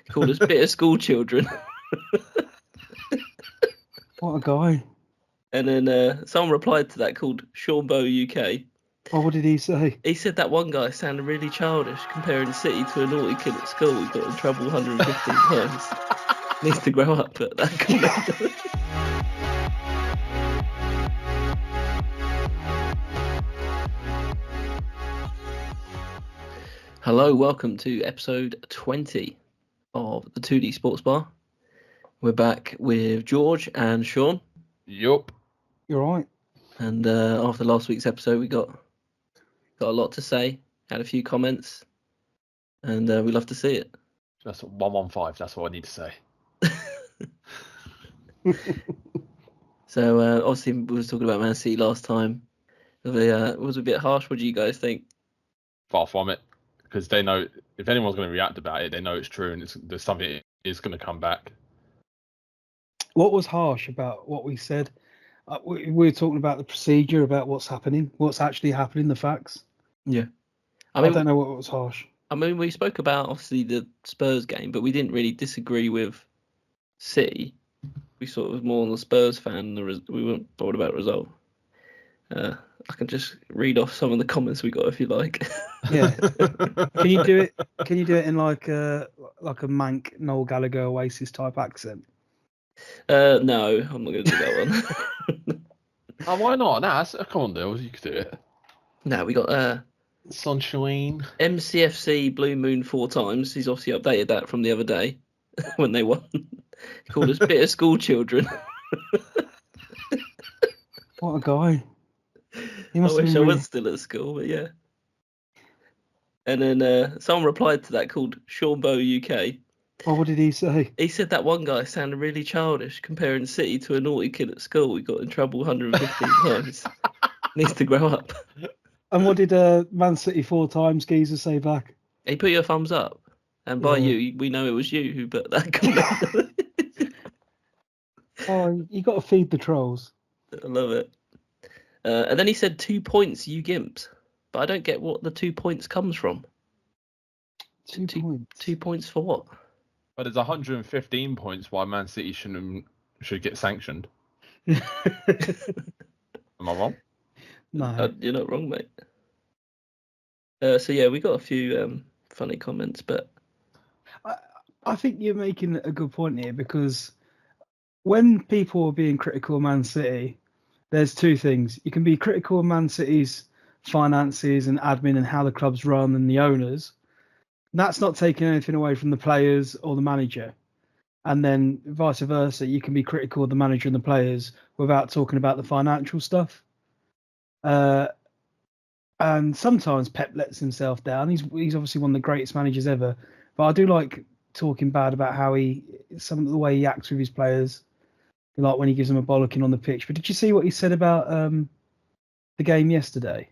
He called us bitter school children. What a guy. And then someone replied to that called Sean Bow UK. Oh, what did he say? He said that one guy sounded really childish, comparing City to a naughty kid at school who got in trouble 115 times. Needs to grow up, but that comment. Hello, welcome to episode 20 of the 2D Sportsbar. We're back with George and Sean. Yup. You're right. And after last week's episode, we got a lot to say, had a few comments, and we love to see it. That's 115. That's what I need to say. So obviously we was talking about Man City last time. It was a bit harsh. What do you guys think? Far from it, because they know if anyone's going to react about it, they know it's true and there's something is going to come back. What was harsh about what we said? We were talking about the procedure, about what's happening, what's actually happening, the facts. Yeah. I don't know what was harsh. I mean, we spoke about obviously the Spurs game, but we didn't really disagree with City. We sort of more on the Spurs fan. We weren't bothered about the result. I can just read off some of the comments we got if you like. Yeah. Can you do it? Can you do it in like a Mank Noel Gallagher Oasis type accent? No, I'm not going to do that one. Oh, why not? Nah, come on, Dale. You could do it. No, we got Sunshine. MCFC Blue Moon 4 times. He's obviously updated that from the other day when they won. He called us bitter school children. What a guy. He I must wish have I been was still at school, but yeah. And then someone replied to that called Sean Bow UK. Oh, what did he say? He said that one guy sounded really childish, comparing City to a naughty kid at school who got in trouble 115 times. Needs to grow up. And what did Man City 4 times geezer say back? He put you a thumbs up. And by you, we know it was you who put that comment. Oh, you got to feed the trolls. I love it. And then he said 2 points, you gimps. But I don't get what the 2 points comes from. 2 points. 2 points for what? But there's 115 points why Man City should get sanctioned. Am I wrong? No. You're not wrong, mate. So yeah, we got a few funny comments, but I think you're making a good point here, because when people are being critical of Man City, there's two things. You can be critical of Man City's finances and admin and how the club's run and the owners. That's not taking anything away from the players or the manager. And then vice versa, you can be critical of the manager and the players without talking about the financial stuff. And sometimes Pep lets himself down. He's obviously one of the greatest managers ever. But I do like talking bad about how some of the way he acts with his players, like when he gives them a bollocking on the pitch. But did you see what he said about the game yesterday?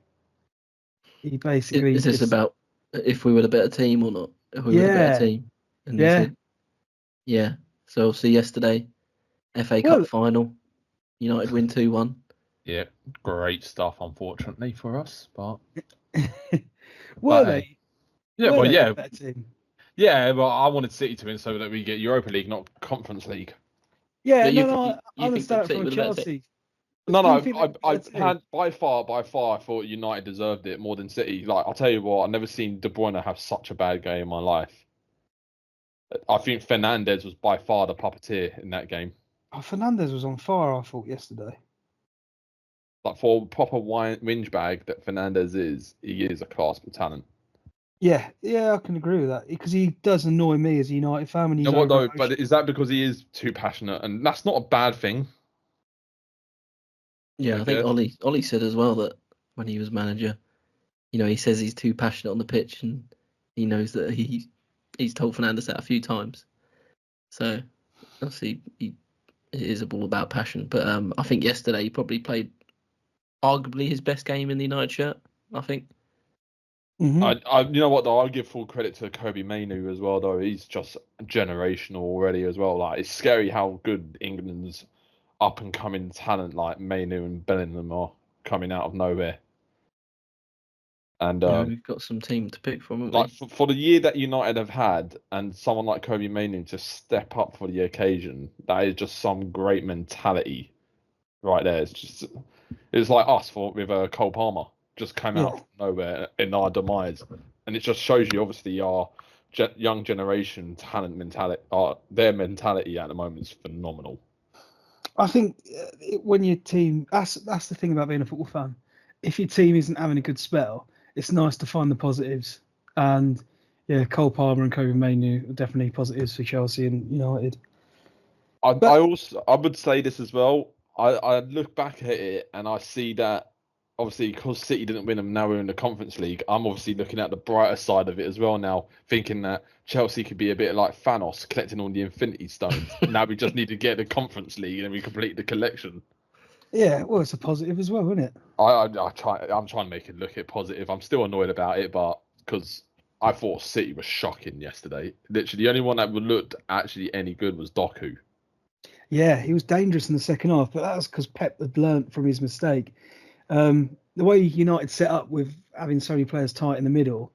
He basically is this about if we were the better team or not? If we were the better team. And he said, yeah. So obviously yesterday, FA Cup final, United win 2-1. Yeah, great stuff, unfortunately for us, but were they? Yeah, were well, they yeah, a better team? Yeah, but I wanted City to win so that we get Europa League, not Conference League. Yeah, You I understand from Chelsea. No, I had by far, I thought United deserved it more than City. Like, I'll tell you what, I've never seen De Bruyne have such a bad game in my life. I think Fernandes was by far the puppeteer in that game. Oh, Fernandes was on fire, I thought, yesterday. Like, for a proper whinge bag that Fernandes is, he is a class of talent. Yeah, I can agree with that, because he does annoy me as a United fan. And he's but is that because he is too passionate? And that's not a bad thing. Yeah, I think Ollie said as well that when he was manager, he says he's too passionate on the pitch, and he knows that he's told Fernandes that a few times. So obviously it is all about passion. But I think yesterday he probably played arguably his best game in the United shirt, I think. Mm-hmm. You know what though? I'll give full credit to Kobe Mainoo as well, though. He's just generational already as well. Like, it's scary how good England's up and coming talent like Mainoo and Bellingham are coming out of nowhere. And we've got some team to pick from, haven't like we? for the year that United have had, and someone like Kobe Mainoo to step up for the occasion, that is just some great mentality right there. It's like us with Cole Palmer, just came out of nowhere in our demise, and it just shows you obviously our young generation talent mentality. Their mentality at the moment is phenomenal. I think when your team, that's the thing about being a football fan. If your team isn't having a good spell, it's nice to find the positives. And yeah, Cole Palmer and Kobe Mainoo are definitely positives for Chelsea and United. I would say this as well. I look back at it and I see that obviously because City didn't win them, now we're in the Conference League. I'm obviously looking at the brighter side of it as well now, thinking that Chelsea could be a bit like Thanos collecting all the Infinity Stones. Now we just need to get the Conference League and we complete the collection. Yeah, well, it's a positive as well, isn't it? I'm trying to make it look positive. I'm still annoyed about it, but because I thought City was shocking yesterday. Literally, the only one that looked actually any good was Doku. Yeah, he was dangerous in the second half, but that was because Pep had learnt from his mistake. The way United set up with having so many players tight in the middle,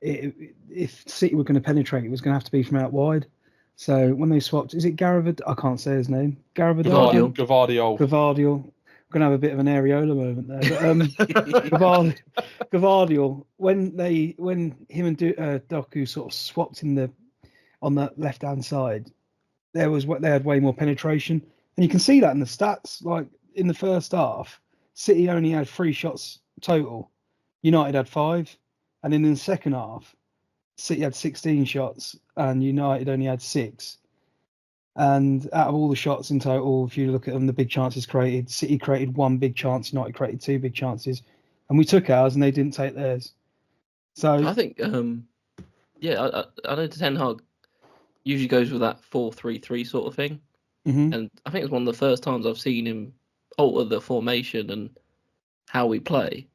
if City were going to penetrate, it was going to have to be from out wide. So when they swapped, is it Garaved? I can't say his name. Gvardiol. Gvardiol. I'm going to have a bit of an areola moment there. But Gvardiol, when him and Doku sort of swapped on the left hand side, they had way more penetration, and you can see that in the stats. Like in the first half, City only had 3 shots total, United had 5, and in the second half, City had 16 shots and United only had 6. And out of all the shots in total, if you look at them, the big chances created, City created 1 big chance, United created 2 big chances, and we took ours and they didn't take theirs. So I think, I know Ten Hag usually goes with that 4-3-3 sort of thing, and I think it's one of the first times I've seen him alter the formation and how we play,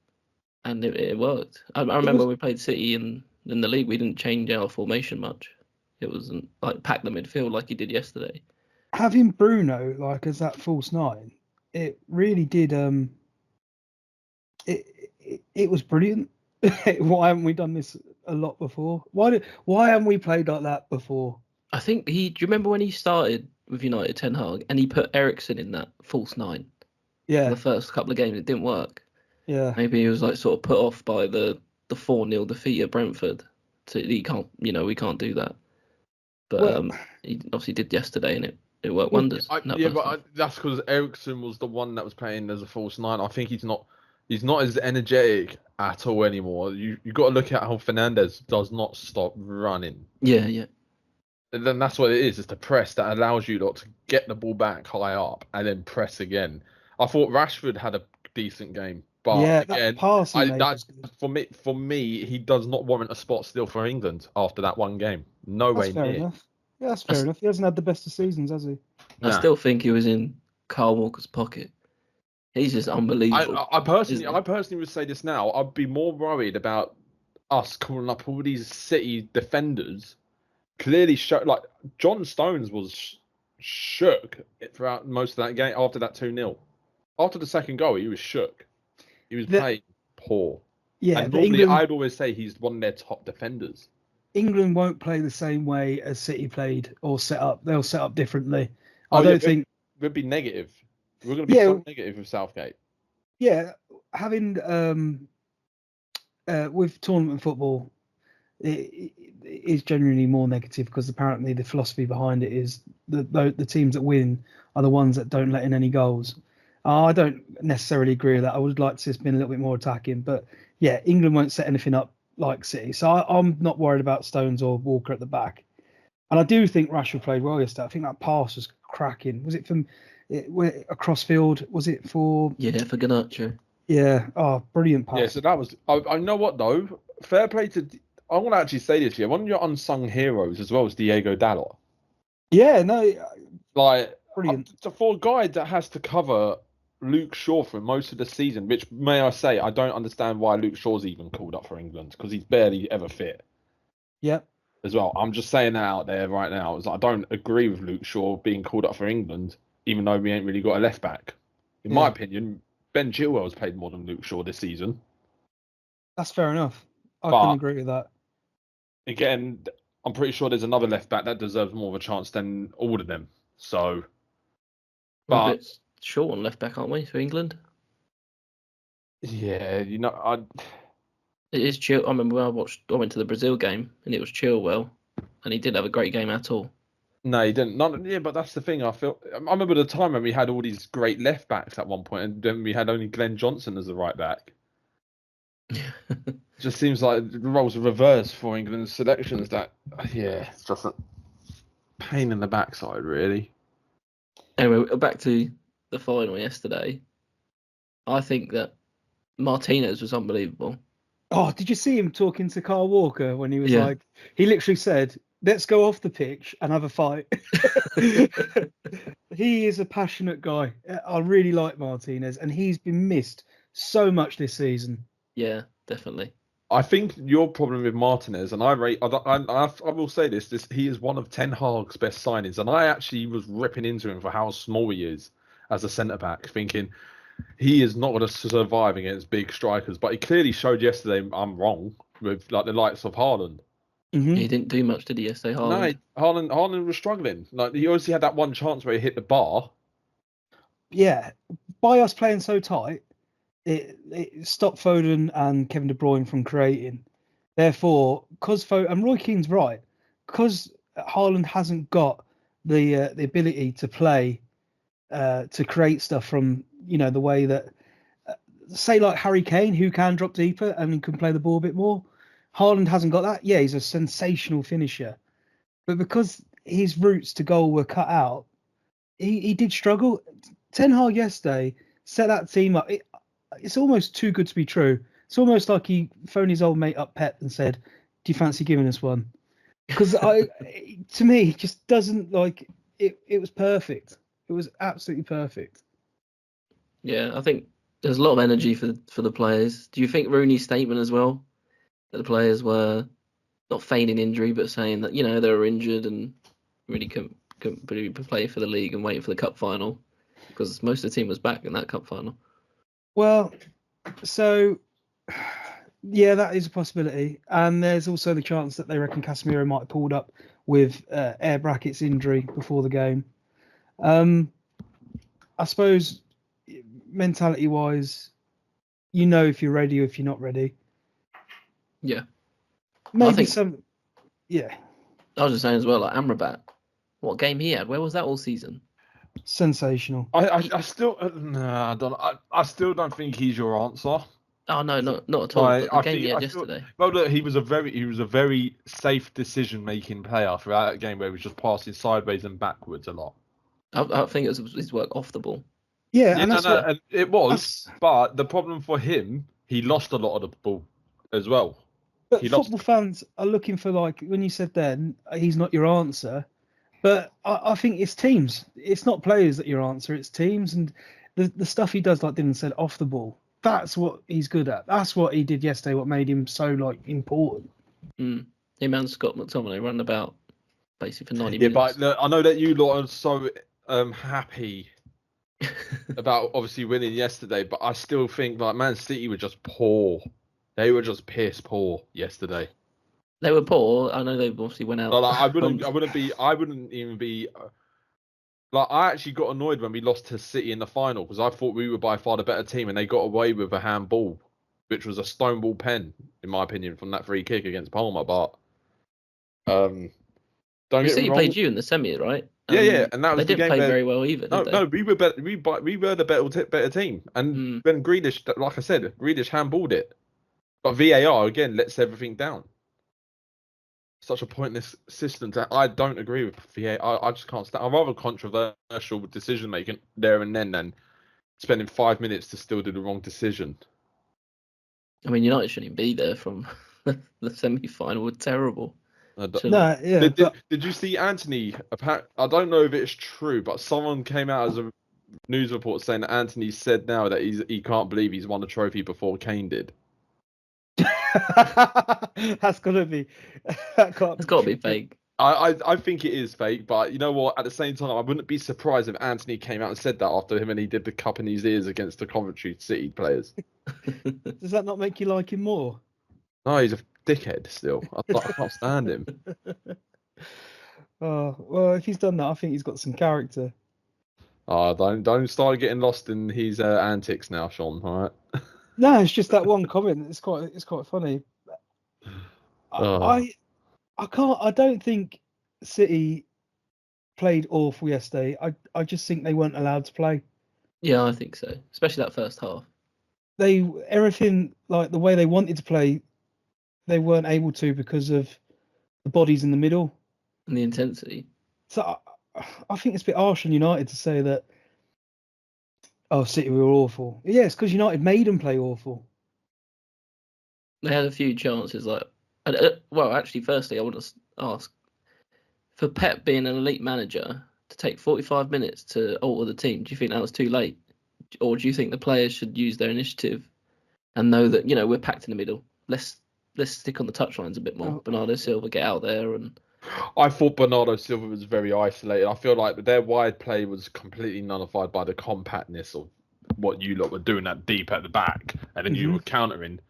and it worked. I remember when we played City in the league, we didn't change our formation much. It wasn't like pack the midfield like he did yesterday. Having Bruno like as that false 9, it really did. It was brilliant. Why haven't we done this a lot before? Why haven't we played like that before? I think do you remember when he started with United, Ten Hag, and he put Eriksen in that false 9? Yeah. For the first couple of games, it didn't work. Yeah. Maybe he was like sort of put off by the 4-0 defeat at Brentford. So we can't do that. But he obviously did yesterday, and it worked wonders. That's because Eriksen was the one that was playing as a false 9. I think he's not as energetic at all anymore. You got to look at how Fernandes does not stop running. Yeah. And then that's what it is. It's the press that allows you to get the ball back high up and then press again. I thought Rashford had a decent game, but again, for me, he does not warrant a spot still for England after that one game. No way near. Enough. Yeah, that's fair enough. He hasn't had the best of seasons, has he? I still think he was in Kyle Walker's pocket. He's just unbelievable. I personally would say this now. I'd be more worried about us calling up all these City defenders. Clearly, like John Stones was shook throughout most of that game after that 2-0. After the second goal, he was shook. He was playing poor. Yeah, and normally I'd always say he's one of their top defenders. England won't play the same way as City played or set up. They'll set up differently. I don't think we'd be negative. We're going to be so negative with Southgate. Yeah, having with tournament football, it is generally more negative because apparently the philosophy behind it is the teams that win are the ones that don't let in any goals. I don't necessarily agree with that. I would like to see us being a little bit more attacking, but yeah, England won't set anything up like City. So I'm not worried about Stones or Walker at the back. And I do think Rashford played well yesterday. I think that pass was cracking. Was it from across field? Was it for? Yeah, for Garnacho. Yeah. Oh, brilliant pass. Yeah, so that was. I know what though. Fair play to. I want to actually say this here. One of your unsung heroes as well is Diego Dalot. Yeah. No. Like brilliant. For a guy that has to cover Luke Shaw for most of the season, which may I say, I don't understand why Luke Shaw's even called up for England because he's barely ever fit. Yep. As well, I'm just saying that out there right now. I don't agree with Luke Shaw being called up for England, even though we ain't really got a left back. In my opinion, Ben Chilwell's played more than Luke Shaw this season. That's fair enough. I But- can agree with that. Again, I'm pretty sure there's another left back that deserves more of a chance than all of them. So, We're a but bit short on left back, aren't we, for England? yeah, It is chill. I remember when I went to the Brazil game and it was Chilwell, and he didn't have a great game at all. No, he didn't. Yeah, but that's the thing. I remember the time when we had all these great left backs at one point, and then we had only Glenn Johnson as the right back. Just seems like the roles are reversed for England's selections. It's just a pain in the backside, really. Anyway, back to the final yesterday. I think that Martinez was unbelievable. Oh, did you see him talking to Kyle Walker when he was Yeah. he literally said, "Let's go off the pitch and have a fight." He is a passionate guy. I really like Martinez, and he's been missed so much this season. Yeah, definitely. I think your problem with Martinez, and I will say this, he is one of Ten Hag's best signings, and I actually was ripping into him for how small he is as a centre back, thinking he is not going to survive against big strikers. But he clearly showed yesterday I'm wrong with like the likes of Haaland. Mm-hmm. He didn't do much, did he, yesterday, Haaland? No, Haaland was struggling. Like he obviously had that one chance where he hit the bar. Yeah, by us playing so tight, it stopped Foden and Kevin De Bruyne from creating. Therefore, and Roy Keane's right, because Haaland hasn't got the ability to play, to create stuff from the way that say like Harry Kane, who can drop deeper and can play the ball a bit more. Haaland hasn't got that. Yeah, he's a sensational finisher, but because his routes to goal were cut out, he did struggle. Ten Hag yesterday set that team up. It's almost too good to be true. It's almost like he phoned his old mate up Pep and said, "Do you fancy giving us one?" Because to me, it just doesn't like it. It was perfect. It was absolutely perfect. Yeah, I think there's a lot of energy for the players. Do you think Rooney's statement as well, that the players were not feigning injury, but saying that they were injured and really couldn't play for the league and waiting for the cup final, because most of the team was back in that cup final? Well, so yeah, that is a possibility, and there's also the chance that they reckon Casemiro might have pulled up with air brackets injury before the game. I suppose mentality wise, if you're ready or if you're not ready. Yeah. Maybe some. Yeah. I was just saying as well, like Amrabat, what game he had? Where was that all season? Sensational. I still I still don't think he's your answer. Oh no, not at all. But the game he had yesterday. Well, look, he was a very safe decision-making player throughout that game, where he was just passing sideways and backwards a lot. I think it was his work off the ball. Yeah, and it was. But the problem for him, he lost a lot of the ball as well. But football fans are looking for, like, when you said then, he's not your answer. But I think it's teams. It's not players that your answer. It's teams, and the stuff he does, like Dylan said, off the ball. That's what he's good at. That's what he did yesterday. What made him so important. Him and Scott McTominay running about basically for 90 minutes. Yeah, but look, I know that you lot are so happy about obviously winning yesterday, but I still think like Man City were just poor. They were just piss poor yesterday. They were poor. I know they obviously went out. Like, I wouldn't even be. Like, I actually got annoyed when we lost to City in the final, because I thought we were by far the better team, and they got away with a handball, which was a stonewall pen, in my opinion, from that free kick against Palmer. But don't get me City wrong. played you in the semi, right? Yeah, and that was they the game. They didn't play very well either. No, did they? no, we were better. We were the better team, and when Grealish, like I said, Grealish handballed it, but VAR again lets everything down. Such a pointless system. I don't agree with VAR. I just can't stand. I'm rather controversial with decision making there and then than spending 5 minutes to still do the wrong decision. I mean, United shouldn't be there from the semi-final. Were terrible. Did you see Anthony? I don't know if it's true, but someone came out as a news report saying that Anthony said now that he can't believe he's won a trophy before Kane did. That's gotta be. It's got to be fake. I think it is fake, but you know what? At the same time, I wouldn't be surprised if Anthony came out and said that after him and he did the cup in his ears against the Coventry City players. Does that not make you like him more? No, he's a dickhead still. I can't stand him. Oh, well, if he's done that, I think he's got some character. Oh, don't start getting lost in his antics now, Sean. All right. No, it's just that one comment. It's quite funny. I don't think City played awful yesterday. I just think they weren't allowed to play. Yeah, I think so. Especially that first half. Everything like the way they wanted to play, they weren't able to because of the bodies in the middle. And the intensity. So I think it's a bit harsh on United to say that, oh, City were awful. Yeah, it's because United made them play awful. They had a few chances. Well, actually, firstly, I want to ask, for Pep being an elite manager, to take 45 minutes to alter the team, do you think that was too late? Or do you think the players should use their initiative and know that, we're packed in the middle? Let's stick on the touchlines a bit more. Bernardo Silva, get out there. And I thought Bernardo Silva was very isolated. I feel like their wide play was completely nullified by the compactness of what you lot were doing that deep at the back, and then you were countering.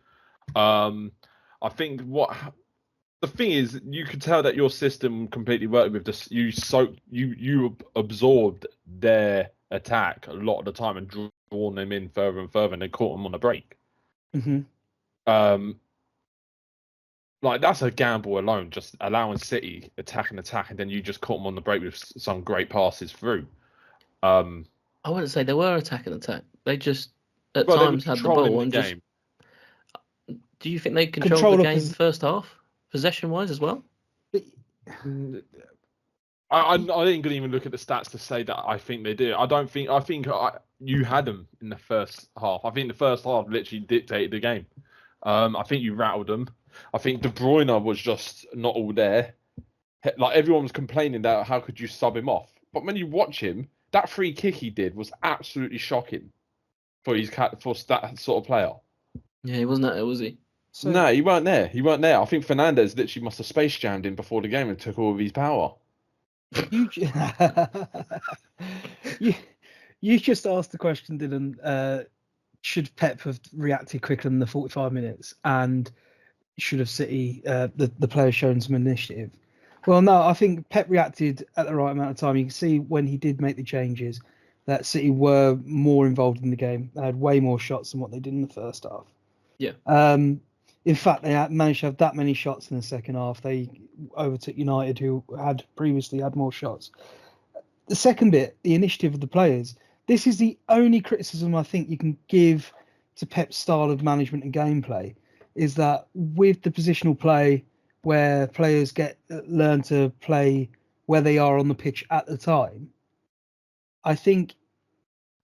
I think the thing is, you could tell that your system completely worked with this. You absorbed their attack a lot of the time and drawn them in further and further, and then caught them on the break. Like, that's a gamble alone, just allowing City attack, and then you just caught them on the break with some great passes through. I wouldn't say they were attack. They just at times had the ball and just. Do you think they controlled the game first half, possession-wise as well? I didn't even look at the stats to say that I think they did. I think you had them in the first half. I think the first half literally dictated the game. I think you rattled them. I think De Bruyne was just not all there. Like, everyone was complaining that how could you sub him off? But when you watch him, that free kick he did was absolutely shocking for that sort of player. Yeah, he wasn't there, was he? No, he weren't there. I think Fernandez literally must have space jammed him before the game and took all of his power. You just asked the question, Dylan. Should Pep have reacted quicker than the 45 minutes, and should have City the players shown some initiative? Well, no, I think Pep reacted at the right amount of time. You can see when he did make the changes that City were more involved in the game. They had way more shots than what they did in the first half. Yeah. In fact, they managed to have that many shots in the second half. They overtook United, who had previously had more shots. The second bit, the initiative of the players. This is the only criticism I think you can give to Pep's style of management and gameplay, is that with the positional play, where players learn to play where they are on the pitch at the time, I think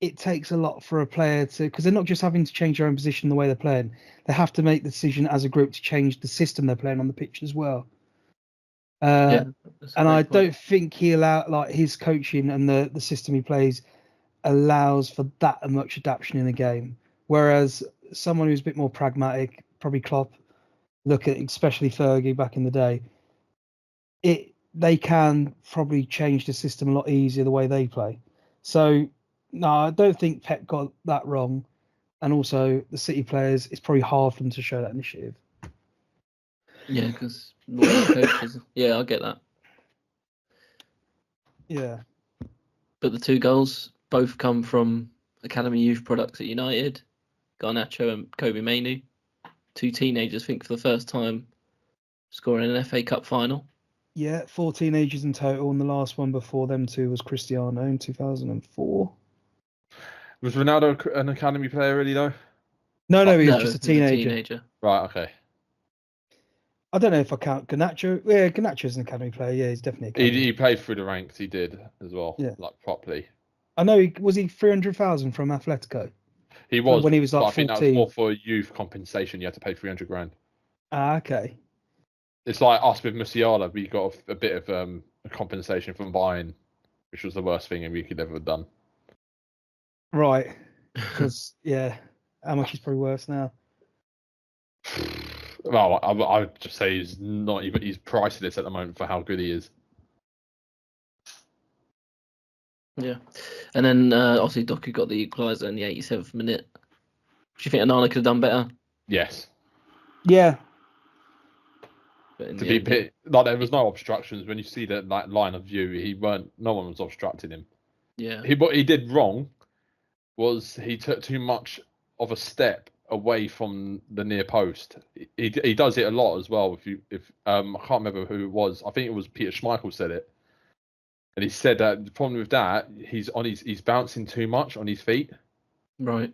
it takes a lot for a player to, because they're not just having to change their own position the way they're playing, they have to make the decision as a group to change the system they're playing on the pitch as well. And I don't think he allowed, like, his coaching and the system he plays allows for that much adaptation in the game. Whereas someone who's a bit more pragmatic, probably Klopp, look at especially Fergie back in the day, they can probably change the system a lot easier the way they play. So no, I don't think Pep got that wrong. And also the City players, it's probably hard for them to show that initiative. Yeah, because coaches. Yeah, I get that. Yeah. But the two goals both come from academy youth products at United, Garnacho and Kobe Mainoo. Two teenagers, I think, for the first time scoring an FA Cup final. Yeah, 4 teenagers in total, and the last one before them two was Cristiano in 2004. Was Ronaldo an academy player really, though? No, he was just a teenager. Right, okay. I don't know if I count Garnacho. Yeah, Garnacho's an academy player. Yeah, he's definitely academy. He played through the ranks. He did as well. Yeah. Like, properly. I know. Was he 300,000 from Atletico? He was when he was like 14. I think that was more for youth compensation. You had to pay 300 grand. Ah, okay. It's like us with Musiala. We got a bit of a compensation from buying, which was the worst thing we could ever have done. Right. Because how much he's probably worth now? Well, I would just say he's priceless at the moment for how good he is. Yeah. And then obviously Doku got the equaliser in the 87th minute. Do you think Onana could have done better? Yes. Yeah. to be pit. Like there was no obstructions. When you see that like line of view, no one was obstructing him. Yeah. What he did wrong was he took too much of a step away from the near post. He does it a lot as well. If I can't remember who it was. I think it was Peter Schmeichel said it, and he said that the problem with that he's bouncing too much on his feet. Right.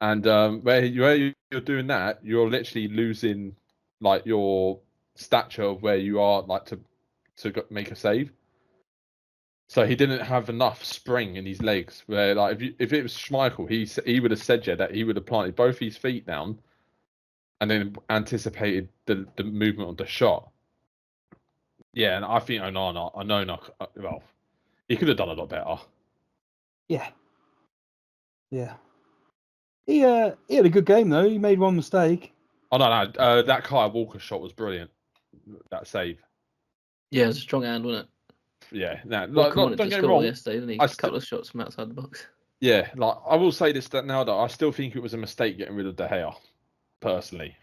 And where you're doing that, you're literally losing like your stature of where you are like to make a save. So he didn't have enough spring in his legs. Where like if it was Schmeichel, he would have said that he would have planted both his feet down, and then anticipated the movement of the shot. Yeah, and I think Onana, well, he could have done a lot better. Yeah. Yeah. He had a good game though. He made one mistake. Oh no, that Kyle Walker shot was brilliant. That save. Yeah, it was a strong hand, wasn't it? Yeah, no, Don't get me me wrong. Yesterday, didn't he? A couple of shots from outside the box. Yeah, like I will say this that now that I still think it was a mistake getting rid of De Gea, personally.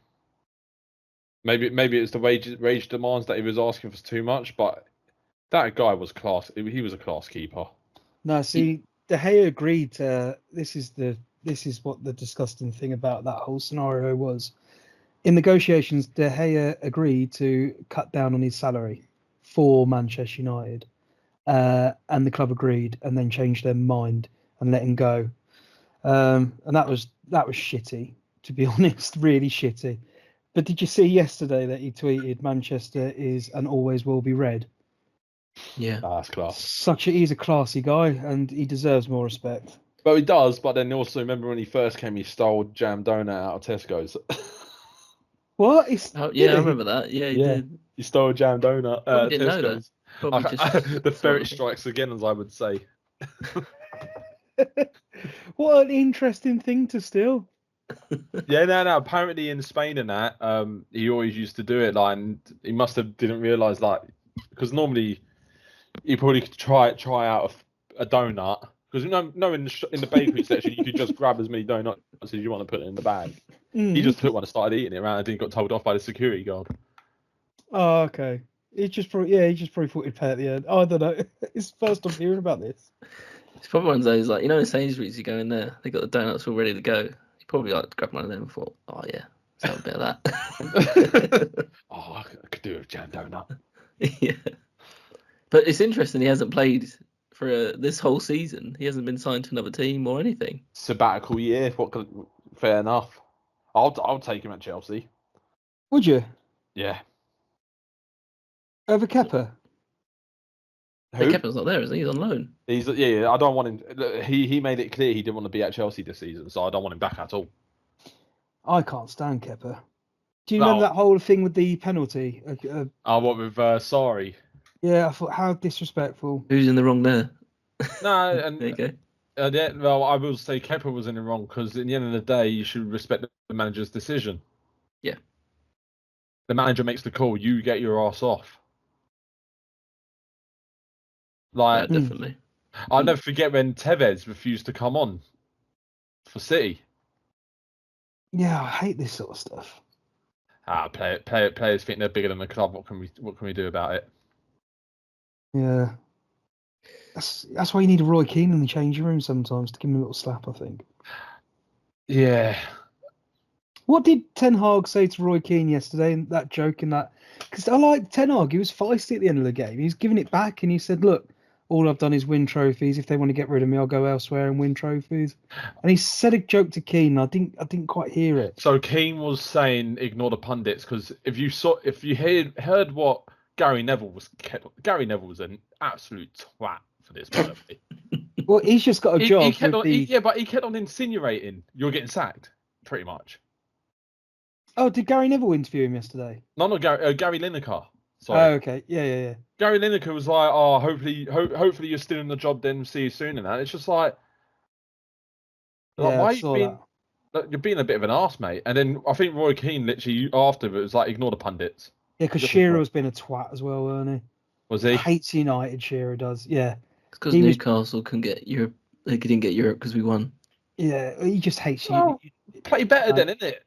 Maybe it's the wage demands that he was asking for too much, but that guy was class. He was a class keeper. No, see, De Gea agreed. This is what the disgusting thing about that whole scenario was. In negotiations, De Gea agreed to cut down on his salary for Manchester United, and the club agreed, and then changed their mind and let him go. And that was shitty, to be honest, really shitty. But did you see yesterday that he tweeted Manchester is and always will be red? Yeah, that's class. He's a classy guy, and he deserves more respect. Well, he does, but then also remember when he first came, he stole jam donut out of Tesco's. What? I remember that. Yeah, he did. He stole a jam donut out of Tesco's. Probably just the ferret strikes again, as I would say. What an interesting thing to steal. Yeah, no. Apparently in Spain and that, he always used to do it. Like, and he must have didn't realize like because normally you probably could try out a donut because in the bakery section you could just grab as many donuts as you want to put it in the bag. He just took one and started eating it around and then got told off by the security guard. Oh, okay. He just probably thought he'd pay at the end. Oh, I don't know. It's the first time hearing about this. It's probably one of those like in Sainsbury's, you go in there, they got the donuts all ready to go. You probably like grabbed one of them and thought, oh yeah, let's have a bit of that. Oh, I could do a jam donut. Yeah, but it's interesting. He hasn't played for this whole season. He hasn't been signed to another team or anything. Sabbatical year. Fair enough. I'll take him at Chelsea. Would you? Yeah. Over Kepa? Kepa's not there, is he? He's on loan. I don't want him. Look, he made it clear he didn't want to be at Chelsea this season, so I don't want him back at all. I can't stand Kepa. Do you remember that whole thing with the penalty? What with Sarri? Yeah, I thought how disrespectful. Who's in the wrong there? No, and there you go. Well, I will say Kepa was in the wrong because at the end of the day, you should respect the manager's decision. Yeah. The manager makes the call. You get your ass off. Like definitely. I'll never forget when Tevez refused to come on for City. Yeah, I hate this sort of stuff. Players think they're bigger than the club. What can we do about it? Yeah. That's why you need a Roy Keane in the changing room sometimes to give him a little slap, I think. Yeah. What did Ten Hag say to Roy Keane yesterday in that joke and that? Because I like Ten Hag. He was feisty at the end of the game. He was giving it back and he said, look, all I've done is win trophies. If they want to get rid of me, I'll go elsewhere and win trophies. And he said a joke to Keane. I didn't quite hear it. So Keane was saying ignore the pundits because if you heard what Gary Neville was an absolute twat for this, by the way. Well, he's just got a job. But he kept on insinuating you're getting sacked, pretty much. Oh, did Gary Neville interview him yesterday? No, Gary Lineker. Sorry. Oh, okay. Yeah. Gary Lineker was like, "Oh, hopefully you're still in the job. Then see you soon." And that it's just like why you're being a bit of an arse, mate. And then I think Roy Keane literally after it was like, "Ignore the pundits." Yeah, because Shearer's been a twat as well, wasn't he? Was he? Hates United. Shearer does. Yeah. It's because Newcastle couldn't get Europe. They didn't get Europe because we won. Yeah, he just hates you. Play better then, isn't it?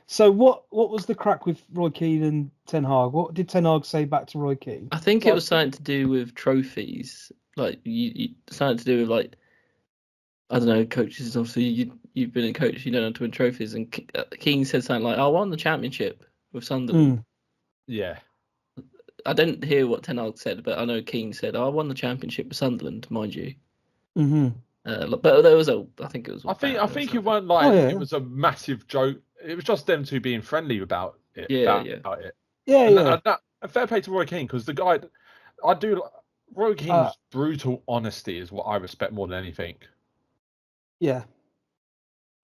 So what was the crack with Roy Keane and Ten Hag? What did Ten Hag say back to Roy Keane? I think it was something to do with trophies. Like you something to do with like, I don't know, coaches. Obviously, you've been a coach. You don't know how to win trophies. And Keane said something like, "I won the championship with Sunderland." Yeah. I didn't hear what Ten Hag said, but I know Keane said, "I won the championship with Sunderland, mind you." But there was I think it was. I think it weren't like it was a massive joke. It was just them two being friendly about it. Yeah. And fair play to Roy Keane, because the guy, Roy Keane's brutal honesty is what I respect more than anything. Yeah.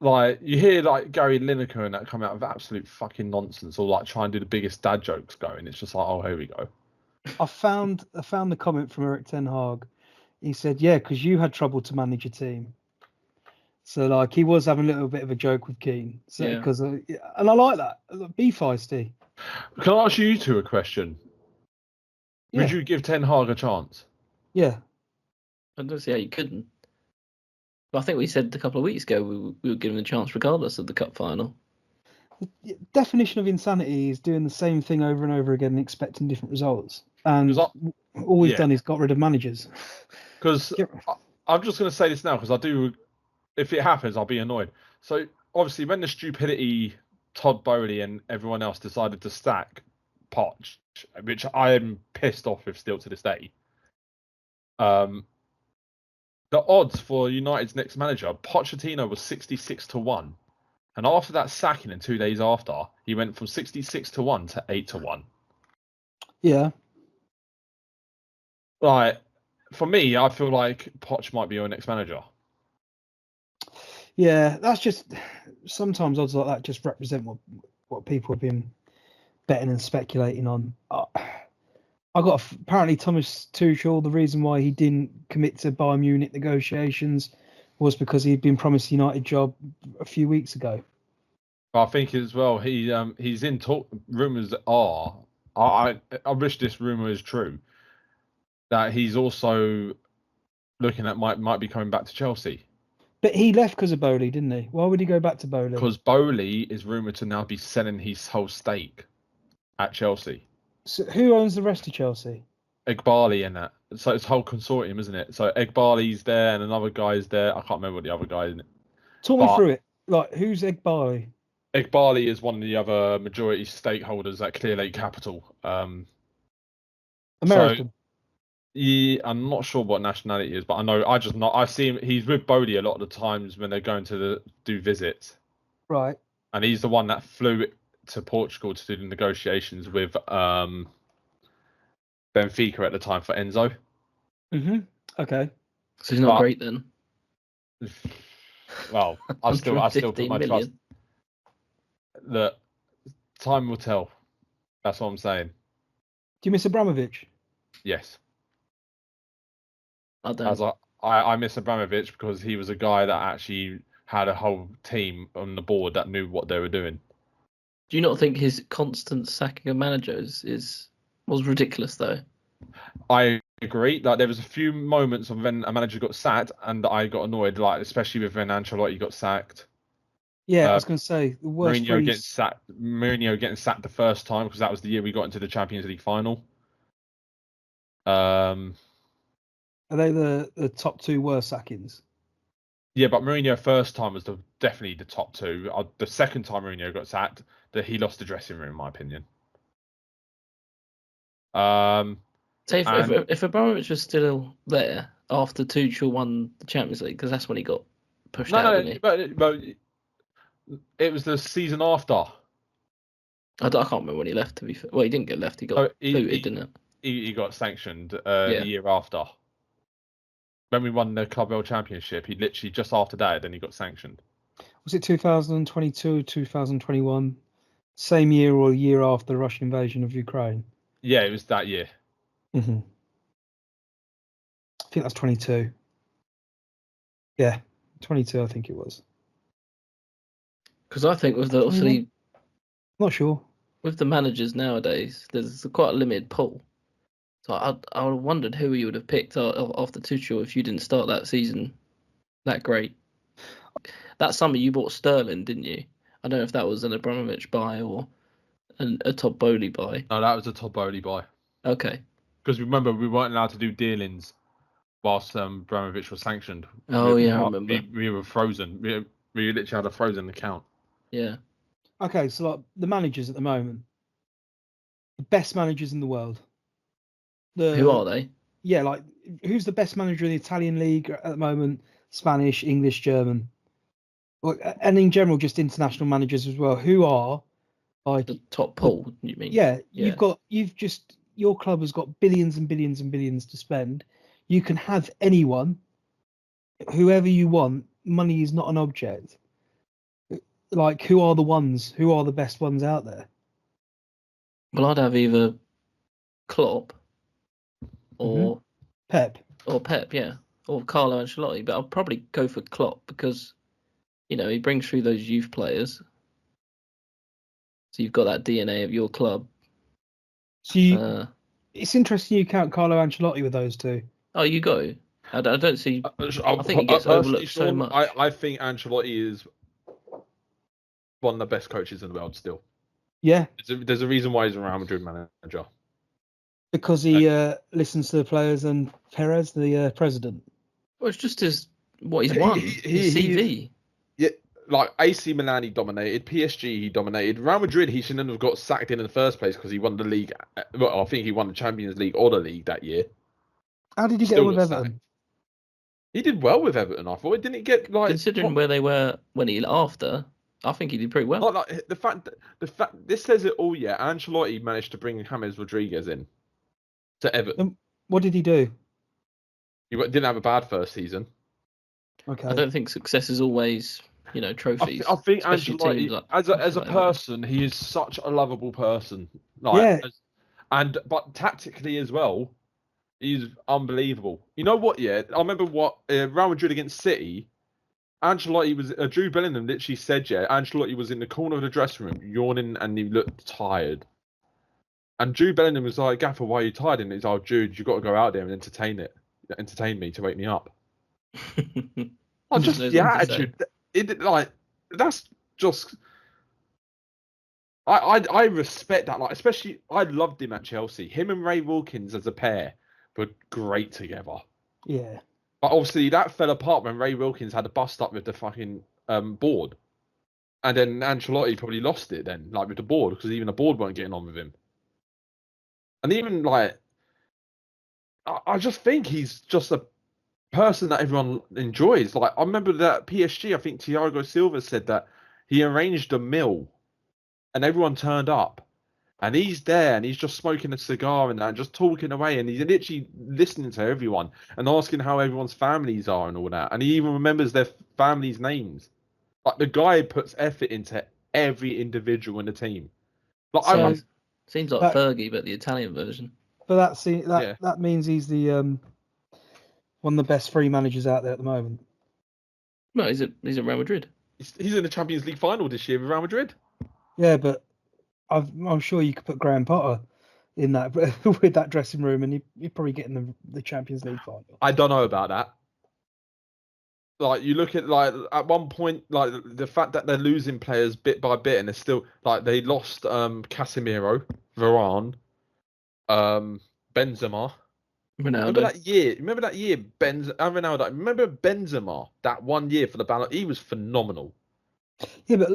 Like, you hear like Gary Lineker and that come out with absolute fucking nonsense, or like try and do the biggest dad jokes going. It's just like, oh, here we go. I found the comment from Eric Ten Hag. He said, "Yeah, because you had trouble to manage your team." So like he was having a little bit of a joke with Keane. So and I like that. Be feisty. Can I ask you two a question? Yeah. Would you give Ten Hag a chance? Yeah. I don't see how you couldn't. But I think we said a couple of weeks ago we would give him a chance regardless of the cup final. The definition of insanity is doing the same thing over and over again and expecting different results. And all we've done is got rid of managers. Because I'm just going to say this now, because I do, if it happens, I'll be annoyed. So obviously, when the stupidity, Todd Bowley and everyone else decided to stack Poch, which I am pissed off with still to this day. The odds for United's next manager, Pochettino, was 66-1. And after that sacking, and 2 days after, he went from 66-1 to 8-1. Yeah. Like, for me, I feel like Poch might be your next manager. Yeah, that's just, sometimes odds like that just represent what people have been betting and speculating on. Apparently Thomas Tuchel, the reason why he didn't commit to Bayern Munich negotiations was because he'd been promised a United job a few weeks ago. I think as well, he's in talk. Rumors are, I wish this rumor is true, that he's also looking at might be coming back to Chelsea. But he left because of Bowley, didn't he? Why would he go back to Bowley? Because Bowley is rumored to now be selling his whole stake at Chelsea. So who owns the rest of Chelsea? Egbali in that. So it's a whole consortium, isn't it? So Egbali's there and another guy's there. I can't remember what the other guy is. Talk me through it. Like, who's Egbali? Egbali is one of the other majority stakeholders at Clear Lake Capital. American. So, yeah, I'm not sure what nationality he is, but I see him. He's with Bowley a lot of the times when they're going to do visits. Right. And he's the one that flew to Portugal to do the negotiations with Benfica at the time for Enzo. Okay. So he's not great then. Well, I still put my trust. That time will tell. That's what I'm saying. Do you miss Abramovich? Yes. I don't. I miss Abramovich because he was a guy that actually had a whole team on the board that knew what they were doing. Do you not think his constant sacking of managers was ridiculous though? I agree. Like, there was a few moments of when a manager got sacked and I got annoyed, like especially with when Ancelotti got sacked. Yeah, I was going to say the worst. Mourinho getting sacked the first time, because that was the year we got into the Champions League final. Are they the top two worst sackings? Yeah, but Mourinho first time was definitely the top two. The second time Mourinho got sacked, that he lost the dressing room, in my opinion. So if Abramovich was still there after Tuchel won the Champions League, because that's when he got pushed out, didn't he? But it was the season after. I can't remember when he left, to be fair. Well, he didn't get left. He got booted, didn't it? He got sanctioned the year after. When we won the Club World Championship, he literally just after that, then he got sanctioned. Was it 2022, 2021? Same year or a year after the Russian invasion of Ukraine? Yeah, it was that year. Mm-hmm. I think that's 22. Yeah, 22, I think it was. Because I think with the obviously, not sure, with the managers nowadays, there's quite a limited pool. So I wondered who you would have picked after Tuchel if you didn't start that season that great. That summer you bought Sterling, didn't you? I don't know if that was an Abramovich buy or a Todd Bowley buy. No, that was a Todd Bowley buy. Okay. Because remember, we weren't allowed to do dealings whilst Abramovich was sanctioned. Oh, yeah, I remember. We were frozen. We literally had a frozen account. Yeah. Okay, so like, the managers at the moment, the best managers in the world. Who are they? Yeah, like who's the best manager in the Italian league at the moment? Spanish, English, German, and in general, just international managers as well. Who are like the top pool? You mean? Yeah, your club has got billions and billions and billions to spend. You can have anyone, whoever you want. Money is not an object. Like, who are the ones? Who are the best ones out there? Well, I'd have either Klopp or Pep. Or Pep, yeah. Or Carlo Ancelotti. But I'll probably go for Klopp because, he brings through those youth players. So you've got that DNA of your club. So it's interesting you count Carlo Ancelotti with those two. Oh, you go. I don't see. I think he gets personally, overlooked so much. I think Ancelotti is one of the best coaches in the world still. Yeah. There's a reason why he's a Real Madrid manager. Because he listens to the players and Perez, the president. Well, it's just what he's won. His CV. Yeah, like AC Milan he dominated, PSG he dominated, Real Madrid he shouldn't have got sacked in the first place because he won the league. Well, I think he won the Champions League or the league that year. How did he get on with Everton? He did well with Everton. I thought. Didn't he get considering where they were after? I think he did pretty well. Like the fact this says it all. Yeah, Ancelotti managed to bring James Rodriguez in to Everton. What did he do? He didn't have a bad first season. Okay. I don't think success is always, trophies. I think Ancelotti, as a person, he is such a lovable person. But tactically as well, he's unbelievable. You know what? Yeah, I remember what Real Madrid against City. Ancelotti was Drew Bellingham literally said, yeah, Ancelotti was in the corner of the dressing room yawning and he looked tired. And Drew Bellingham was like, Gaffer, why are you tired? And he's like, Jude, you've got to go out there and entertain me to wake me up. Just the attitude. That's just. I respect that. Like, especially, I loved him at Chelsea. Him and Ray Wilkins as a pair were great together. Yeah. But obviously, that fell apart when Ray Wilkins had a bust up with the fucking board. And then Ancelotti probably lost it then, like with the board, because even the board weren't getting on with him. And even, I just think he's just a person that everyone enjoys. Like, I remember that PSG, I think Thiago Silva said that he arranged a meal and everyone turned up. And he's there and he's just smoking a cigar and that, and just talking away. And he's literally listening to everyone and asking how everyone's families are and all that. And he even remembers their families' names. Like, the guy puts effort into every individual in the team. Like, seems like Fergie, but the Italian version. But that means he's the one of the best free managers out there at the moment. No, he's at Real Madrid. He's in the Champions League final this year with Real Madrid. Yeah, but I'm sure you could put Graham Potter in that with that dressing room, and you'd probably get in the Champions League final. I don't know about that. Like, you look at, at one point, the fact that they're losing players bit by bit, and they're still, they lost Casemiro, Varane, Benzema. Ronaldo. Remember that year, Ronaldo. Remember Benzema, that one year for the Ballon? He was phenomenal. Yeah, but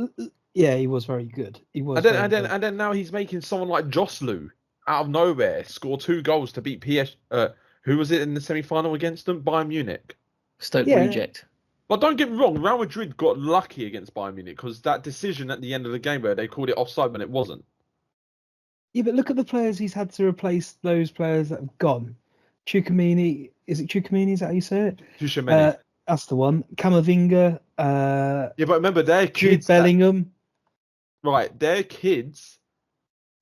he was very good. He was. And then now he's making someone like Joslu out of nowhere score 2 goals to beat PS. Who was it in the semi-final against them? Bayern Munich. Stoke reject. But don't get me wrong, Real Madrid got lucky against Bayern Munich because that decision at the end of the game where they called it offside when it wasn't. Yeah, but look at the players he's had to replace those players that have gone. Tchouameni, is it Tchouameni? Is that how you say it? Tchouameni. That's the one. Camavinga. Yeah, but remember, they're kids. Jude Bellingham. Right, they're kids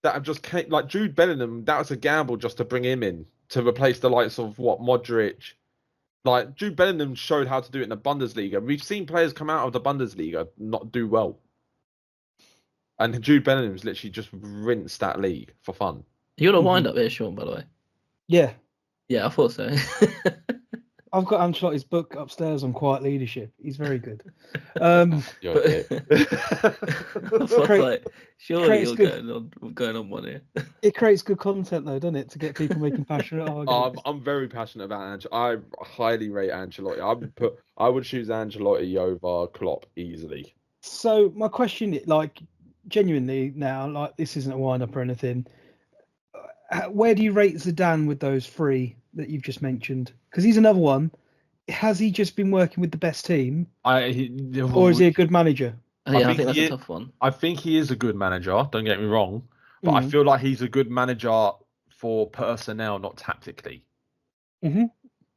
that have just came, like Jude Bellingham. That was a gamble just to bring him in to replace the likes of Modric. Like, Jude Bellingham showed how to do it in the Bundesliga. We've seen players come out of the Bundesliga not do well. And Jude Bellingham's literally just rinsed that league for fun. You got a wind up here, Sean, by the way. Yeah. Yeah, I thought so. I've got Ancelotti's book upstairs on quiet leadership. He's very good. You're a dick. Surely you're going on one here. It creates good content though, doesn't it, to get people making passionate arguments? I'm very passionate about Ancelotti. I highly rate Ancelotti. I would choose Ancelotti over Klopp easily. So my question, like, genuinely now, like, this isn't a wind-up or anything. Where do you rate Zidane with those three that you've just mentioned? Because he's another one. Has he just been working with the best team, or is he a good manager? Yeah, I think that's a tough one. I think he is a good manager. Don't get me wrong, but I feel like he's a good manager for personnel, not tactically.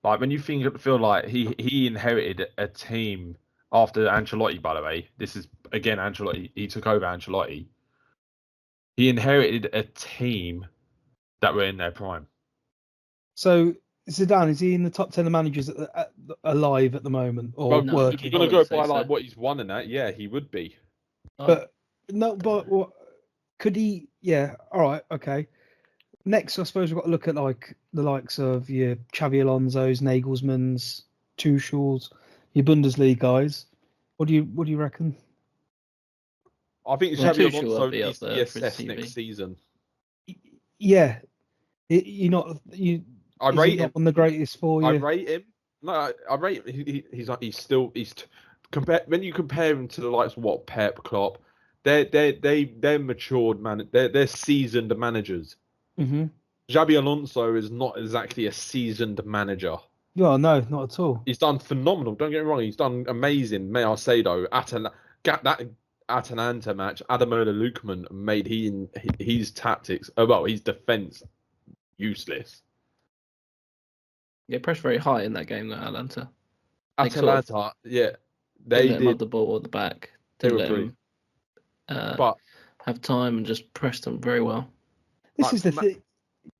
Like when you feel like he inherited a team after Ancelotti. By the way, this is again Ancelotti. He took over Ancelotti. He inherited a team that were in their prime. So Zidane, is he in the top 10 of managers alive at the moment, or working? If you're gonna go by like what he's won in that, yeah, he would be. But what could he? Yeah, all right, okay. Next, I suppose we've got to look at like the likes of your Xavi Alonso's, Nagelsmann's, Tuchel's, your Bundesliga guys. What do you reckon? I think Xavi Alonso needs to be assessed next season. Yeah, I rate him. Not the greatest for you. I rate him. No, I rate him. He's when you compare him to the likes of what Pep, Klopp, they're matured man. They're seasoned managers. Xabi Alonso is not exactly a seasoned manager. Yeah, no, not at all. He's done phenomenal. Don't get me wrong. He's done amazing. May I say though, that Atalanta match, Ademola Lookman made his tactics. His defense useless. Yeah, pressed very high in that game, though, Atalanta. Yeah. They did have the ball at the back. Didn't let him have time and just pressed them very well. This is the thing.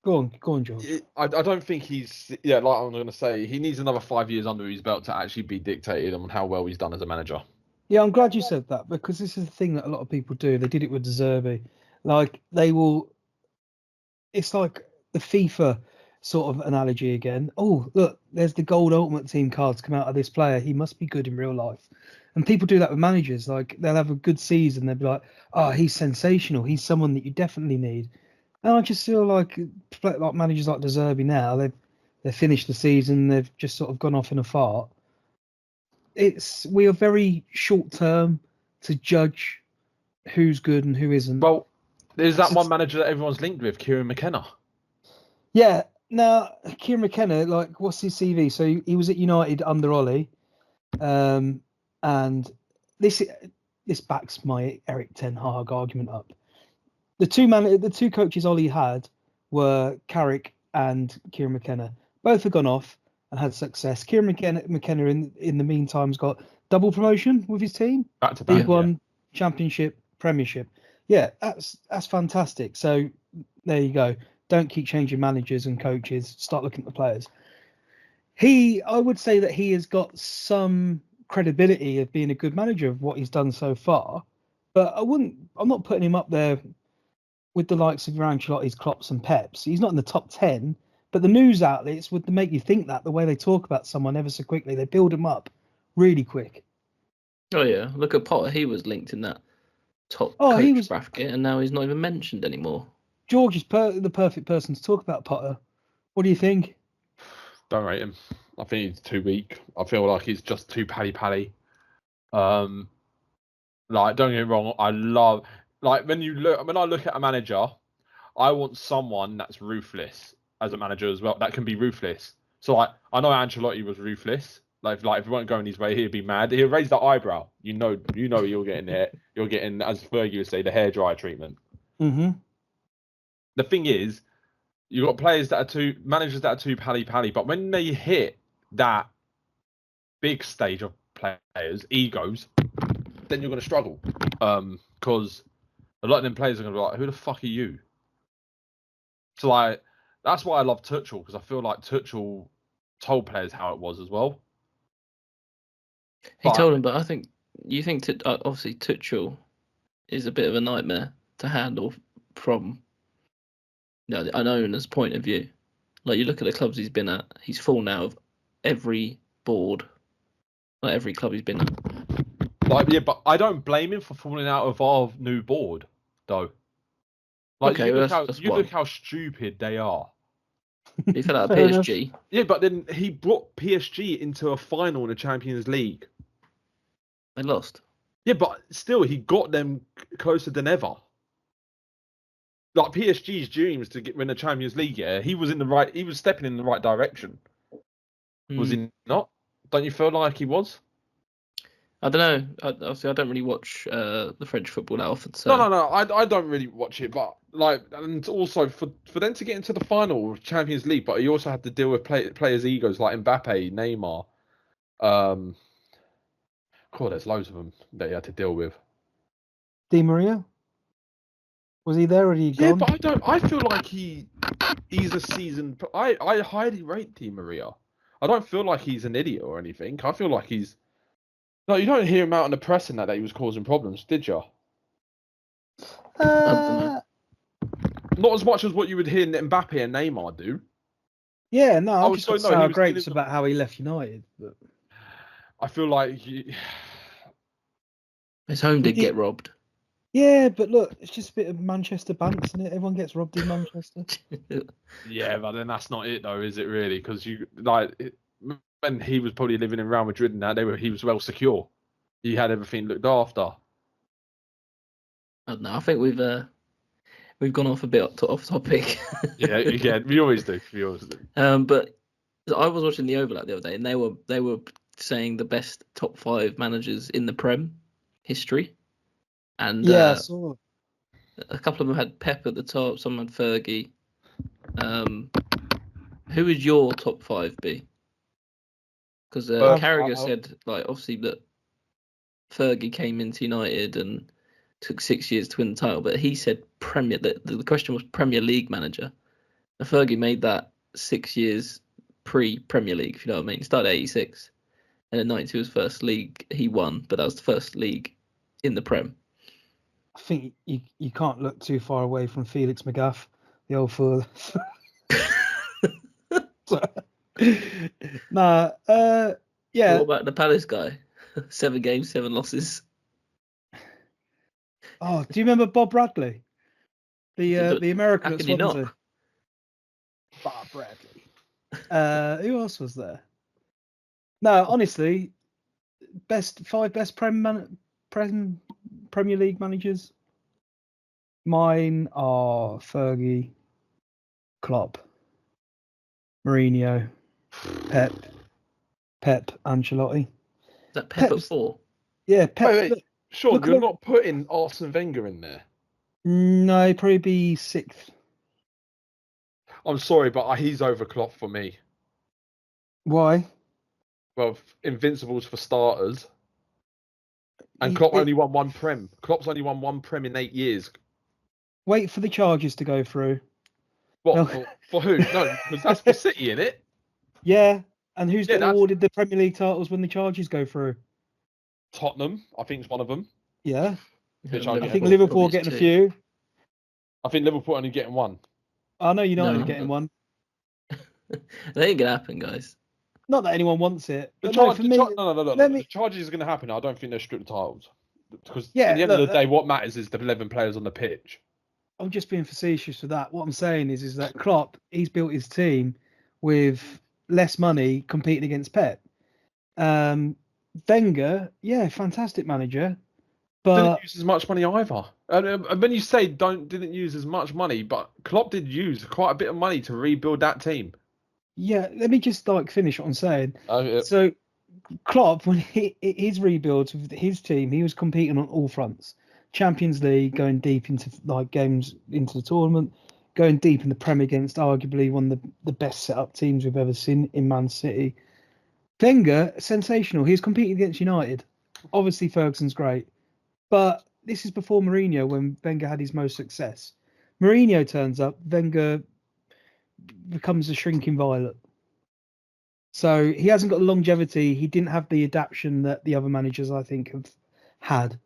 Go on, George. I don't think he's... Yeah, like I'm going to say, he needs another 5 years under his belt to actually be dictated on how well he's done as a manager. Yeah, I'm glad you said that, because this is the thing that a lot of people do. They did it with De Zerbi. Like, they will... It's like the FIFA sort of analogy again. Oh, look, there's the gold Ultimate Team cards come out of this player. He must be good in real life. And people do that with managers. Like, they'll have a good season. They'll be like, oh, he's sensational. He's someone that you definitely need. And I just feel like managers like De Zerbi now, they've finished the season. They've just sort of gone off in a fart. We are very short term to judge who's good and who isn't. Well, there's that one manager that everyone's linked with, Kieran McKenna. Yeah. Now, Kieran McKenna, like, what's his CV? So he was at United under Ollie, and this backs my Eric Ten Hag argument up. The two coaches Ollie had were Carrick and Kieran McKenna. Both have gone off and had success. Kieran McKenna in the meantime has got double promotion with his team. Back to back, League One, Championship, Premiership. Yeah, that's fantastic. So there you go. Don't keep changing managers and coaches. Start looking at the players. I would say that he has got some credibility of being a good manager of what he's done so far, but I'm not putting him up there with the likes of your Ancelotti's, Klopps and Peps. He's not in the top 10, but the news outlets would make you think that the way they talk about someone ever so quickly, they build him up really quick. Oh yeah, look at Potter. He was linked in that top coach bracket, and now he's not even mentioned anymore. George is the perfect person to talk about Potter. What do you think? Don't rate him. I think he's too weak. I feel like he's just too pally. Like, don't get me wrong. I love, like, when I look at a manager, I want someone that's ruthless as a manager as well. That can be ruthless. So, like, I know Ancelotti was ruthless. Like if he weren't going his way, he'd be mad. He'll raise that eyebrow. You know, you're getting there. You're getting, as Fergie would say, the hairdryer treatment. Mm-hmm. The thing is, you've got managers that are too pally, but when they hit that big stage of players, egos, then you're going to struggle. Because a lot of them players are going to be like, who the fuck are you? So, like, that's why I love Tuchel, because I feel like Tuchel told players how it was as well. He told him, but I think obviously Tuchel is a bit of a nightmare to handle from an owner's point of view. Like, you look at the clubs he's been at, he's full now of every board, like every club he's been at. Like, yeah, but I don't blame him for falling out of our new board, though. Like, Okay, you look how stupid they are. He fell out of Fair enough. PSG. Yeah, but then he brought PSG into a final in the Champions League. They lost. Yeah, but still, he got them closer than ever. Like PSG's dreams to win the Champions League. Yeah, he was stepping in the right direction. Was he not? Don't you feel like he was? I don't know. Obviously, I don't really watch the French football that often. So. No. I don't really watch it, but like, and also for them to get into the final of Champions League, but he also had to deal with players' egos like Mbappe, Neymar. Cool, there's loads of them that he had to deal with. Di Maria? Was he there or had he gone? Yeah, but I feel like he's a seasoned. I highly rate Di Maria. I don't feel like he's an idiot or anything. I feel like he's. No, you don't hear him out in the press and that he was causing problems, did you? Not as much as what you would hear Mbappe and Neymar do. Yeah, no, I just got sour grapes about how he left United. But I feel like his home did get robbed. Yeah, but look, it's just a bit of Manchester bants, isn't it? Everyone gets robbed in Manchester. Yeah, but then that's not it, though, is it really? Because when he was probably living in Real Madrid and that, he was well secure. He had everything looked after. I don't know. I think we've gone off a bit off topic. Yeah, again, we always do. But I was watching the overlap the other day, and they were saying the best top 5 managers in the Prem history. And yeah, I saw. A couple of them had Pep at the top. Some had Fergie. Who would your top 5 be? Because Carragher said, like, obviously that Fergie came into United and took 6 years to win the title, but he said the question was Premier League manager. And Fergie made that 6 years pre-Premier League, if you know what I mean. He started at 86, and in 92 was first league he won, but that was the first league in the Prem. I think you can't look too far away from Felix Magath, the old fool. Yeah. What about the Palace guy? 7 games, 7 losses. Oh, do you remember Bob Bradley? The American at Swansea. Bob Bradley. Who else was there? No, honestly, 5 best Premier League managers. Mine are Fergie, Klopp, Mourinho, Pep, Ancelotti. Is that Pep at 4? Yeah, Pep. Wait. Sean, you're not putting Arsene Wenger in there? No, he'd probably be 6th. I'm sorry, but he's over Klopp for me. Why? Well, Invincibles for starters. And Klopp only won 1 Prem. Klopp's only won 1 Prem in 8 years. Wait for the charges to go through. What? No. For who? No, because that's for City, innit? Yeah. And who's getting awarded the Premier League titles when the charges go through? Tottenham, I think, is one of them. Yeah. I think Liverpool are getting a few. I think Liverpool only getting 1. I know United are getting 1. That ain't going to happen, guys. Not that anyone wants it. The charges are going to happen. I don't think they're stripped titles. Because at the end of the day, what matters is the 11 players on the pitch. I'm just being facetious with that. What I'm saying is that Klopp, he's built his team with less money competing against Pep. Wenger, fantastic manager, but didn't use as much money either. And when you say didn't use as much money, but Klopp did use quite a bit of money to rebuild that team. Yeah, let me just finish what I'm saying. Yeah. So Klopp, when his rebuilds with his team, he was competing on all fronts. Champions League, going deep into games into the tournament, going deep in the Prem against arguably one of the best set up teams we've ever seen in Man City. Wenger, sensational. He was competing against United. Obviously, Ferguson's great. But this is before Mourinho, when Wenger had his most success. Mourinho turns up, Wenger becomes a shrinking violet. So he hasn't got the longevity. He didn't have the adaptation that the other managers, I think, have had.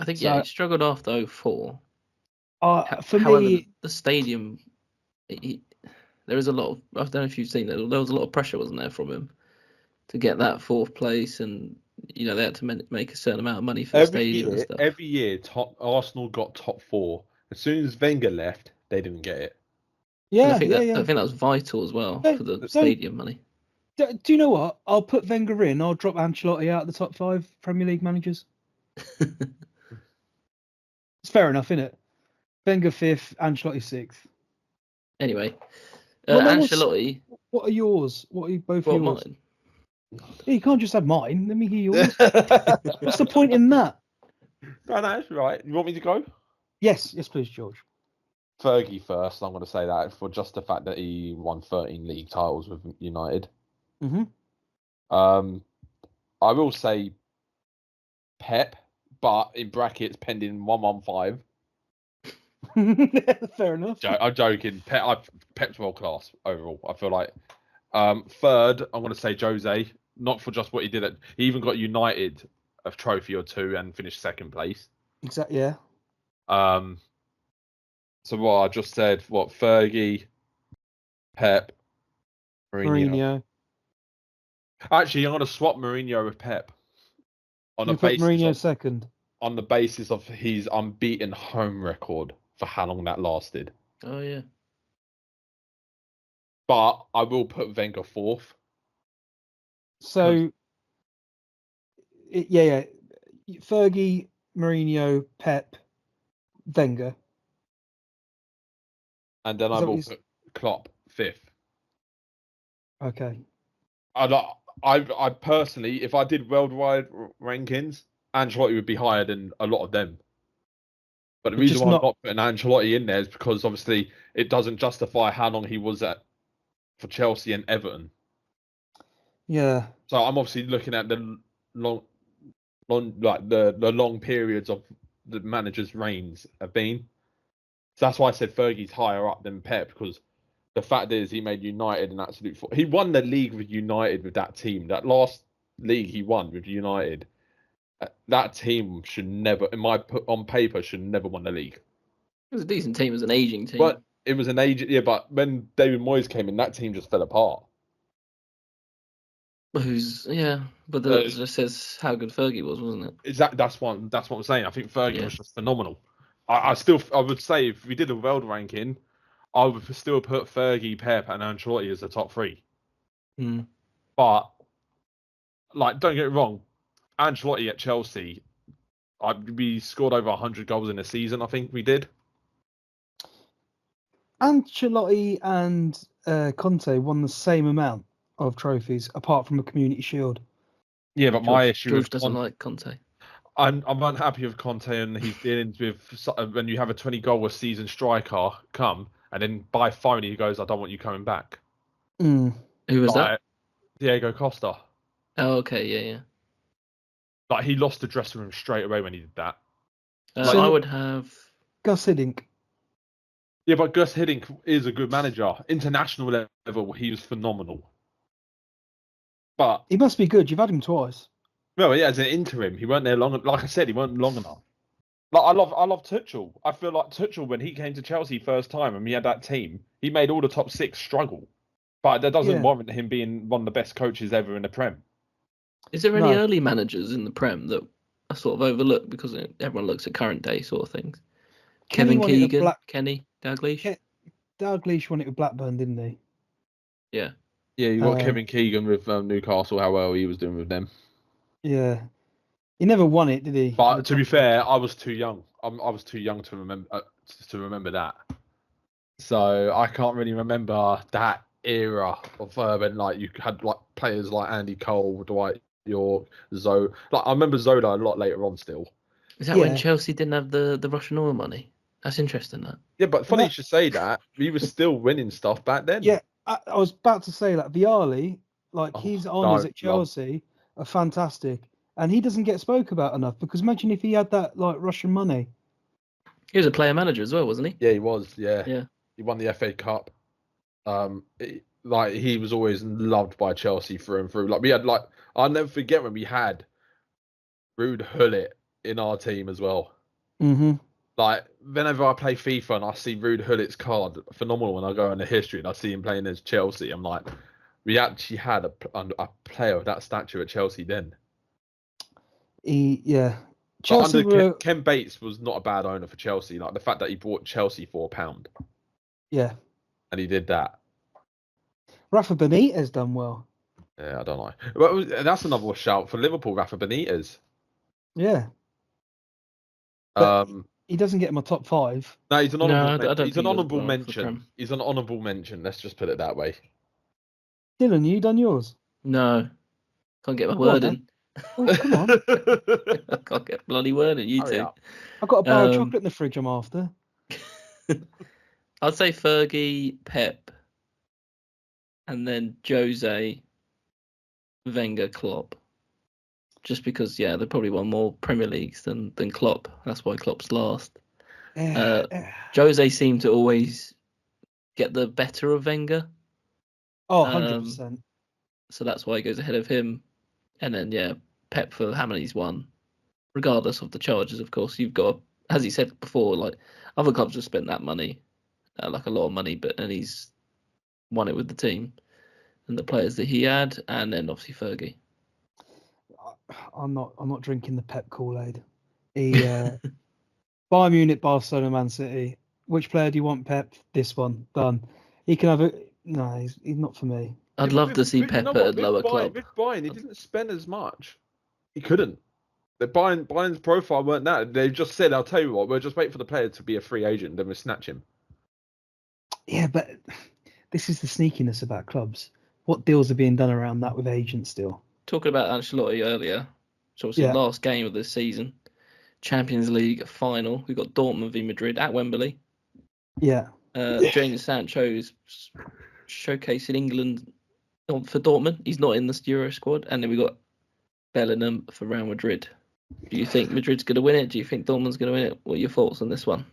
I think, he struggled after 04. However, the stadium, the there is a lot of. I don't know if you've seen it. There was a lot of pressure, wasn't there, from him to get that 4th place, and they had to make a certain amount of money for the stadium and stuff. Every year, Arsenal got top 4. As soon as Wenger left, they didn't get it. Yeah, I think that was vital as well for the stadium money. Do you know what? I'll put Wenger in. I'll drop Ancelotti out of the top 5 Premier League managers. It's fair enough, isn't it? Wenger 5th, Ancelotti 6th. Anyway, Ancelotti. What are yours? What are both yours? Mine? Yeah, you can't just have mine. Let me hear yours. What's the point in that? No, that's right. You want me to go? Yes, please, George. Fergie first. I'm going to say that for just the fact that he won 13 league titles with United. Mm-hmm. I will say Pep, but in brackets pending 115. Fair enough. I'm joking. Pep's world class overall. I feel like. Third, I'm going to say Jose. Not for just what he did. He even got United a trophy or 2 and finished 2nd place. Exactly. Yeah. So what I just said, Fergie, Pep, Mourinho. Actually, I'm going to swap Mourinho with Pep. You put Mourinho second. On the basis of his unbeaten home record for how long that lasted. Oh yeah. But I will put Wenger 4th. So, yeah. Fergie, Mourinho, Pep, Wenger. And then I will put Klopp 5th. Okay. I personally, if I did worldwide rankings, Ancelotti would be higher than a lot of them. But the reason why I'm not putting Ancelotti in there is because obviously it doesn't justify how long he was for Chelsea and Everton. Yeah. So I'm obviously looking at the long periods of the manager's reigns have been. So that's why I said Fergie's higher up than Pep, because the fact is he made United an absolute. He won the league with United with that team. That last league he won with United, that team should never, on paper, should never won the league. It was a decent team. It was an aging team. But it was an aging, yeah. But when David Moyes came in, that team just fell apart. But that just says how good Fergie was, wasn't it? Exactly. That's what I'm saying. I think Fergie was just phenomenal. I would say if we did a world ranking, I would still put Fergie, Pep, and Ancelotti as the top 3. Mm. But don't get it wrong, Ancelotti at Chelsea, we scored over 100 goals in a season. I think we did. Ancelotti and Conte won the same amount of trophies, apart from a Community Shield. Yeah, but my issue George doesn't like Conte. I'm unhappy with Conte and his dealings with when you have a 20-goal a season striker come and then by phone he goes, "I don't want you coming back." Mm. Who was that? Diego Costa. Oh, okay, yeah. He lost the dressing room straight away when he did that. I would have Gus Hiddink. Yeah, but Gus Hiddink is a good manager. International level, he was phenomenal. But he must be good. You've had him twice. Well, yeah, as an interim, he weren't there long. Like I said, he weren't long enough. I love Tuchel. I feel like Tuchel, when he came to Chelsea first time and we had that team, he made all the top 6 struggle. But that doesn't warrant him being one of the best coaches ever in the Prem. Is there any early managers in the Prem that are sort of overlooked because everyone looks at current day sort of things? Kevin Keegan, Kenny Dalglish. Dalglish won it with Blackburn, didn't he? Yeah. Yeah, you got Kevin Keegan with Newcastle. How well he was doing with them. Yeah, he never won it, did he? But to be fair, I was too young. I was too young to remember that. So I can't really remember that era of when you had players like Andy Cole, Dwight York, Zola. I remember Zola a lot later on still. Is that when Chelsea didn't have the Russian oil money? That's interesting, that. Yeah, but funny you should say that. He was still winning stuff back then. Yeah, I was about to say that. Vialli, his honours at Chelsea are fantastic. And he doesn't get spoke about enough, because imagine if he had that Russian money. He was a player manager as well, wasn't he? Yeah, he was. Yeah. Yeah. He won the FA Cup. He was always loved by Chelsea through and through. We had I'll never forget when we had Ruud Gullit in our team as well. Mm-hmm. Like, whenever I play FIFA and I see Ruud Hullit's card, phenomenal when I go in the history and I see him playing as Chelsea, I'm like, we actually had a player of that stature at Chelsea then. Chelsea were... Ken Bates was not a bad owner for Chelsea. Like, the fact that he bought Chelsea for £1. Yeah. And he did that. Rafa Benitez done well. Yeah, I don't know. Well, that's another shout for Liverpool, Rafa Benitez. Yeah. But he doesn't get in my top 5. No, he's an honourable He's an honourable mention. He's an honourable mention. Let's just put it that way. Dylan, you done yours? No. Can't get my word in. Oh, come on. I can't get bloody word in. You two. I've got a bar of chocolate in the fridge I'm after. I'd say Fergie, Pep, and then Jose, Wenger, Klopp. Just because, they probably won more Premier Leagues than Klopp. That's why Klopp's last. Jose seemed to always get the better of Wenger. Oh, 100%. So that's why he goes ahead of him. And then, Pep for how many he's won. Regardless of the charges, of course. You've got, as he said before, like, other clubs have spent that money, like a lot of money, and he's won it with the team and the players that he had, and then obviously Fergie. I'm not drinking the Pep Kool-Aid. He Bayern Munich, Barcelona, Man City. Which player do you want, Pep? This one, done. He can have it. No, he's not for me. I'd love to see Pep at a lower club. With Bayern, he didn't spend as much. He couldn't. The Bayern's profile weren't that. They just said, "I'll tell you what, we'll just wait for the player to be a free agent, then we'll snatch him." Yeah, but this is the sneakiness about clubs. What deals are being done around that with agents still? Talking about Ancelotti earlier, so obviously last game of this season, Champions League final. We've got Dortmund v Madrid at Wembley. Yeah. Jadon Sancho is showcasing England for Dortmund. He's not in the Euro squad. And then we got Bellingham for Real Madrid. Do you think Madrid's going to win it? Do you think Dortmund's going to win it? What are your thoughts on this one?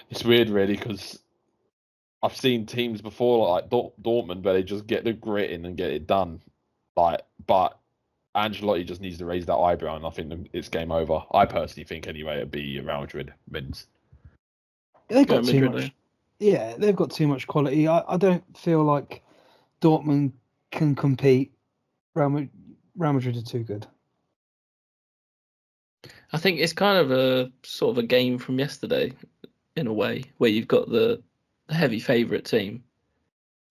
It's weird, really, because I've seen teams before like Dortmund where they just get the grit in and get it done. But Ancelotti just needs to raise that eyebrow, and I think it's game over. I personally think anyway it'd be Real Madrid wins. They've got too much. Yeah, they've got too much quality. I don't feel like Dortmund can compete. Real Madrid are too good. I think it's kind of a sort of a game from yesterday, in a way, where you've got the heavy favourite team,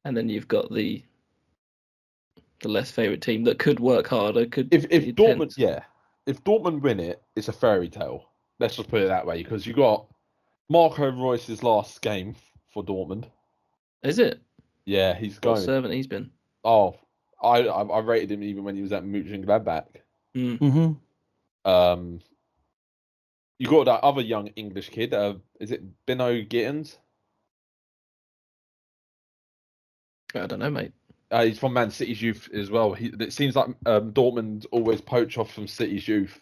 and then you've got the less favourite team that could work harder. If Dortmund win it, it's a fairy tale. Let's just put it that way, because you got Marco Reus's last game for Dortmund. Is it? Yeah, he's going. What servant he's been? Oh, I rated him even when he was at Mönchengladbach. Mm-hmm. You got that other young English kid. Is it Beno Gittins? I don't know, mate. He's from Man City's youth as well. It seems like Dortmund always poach off from City's youth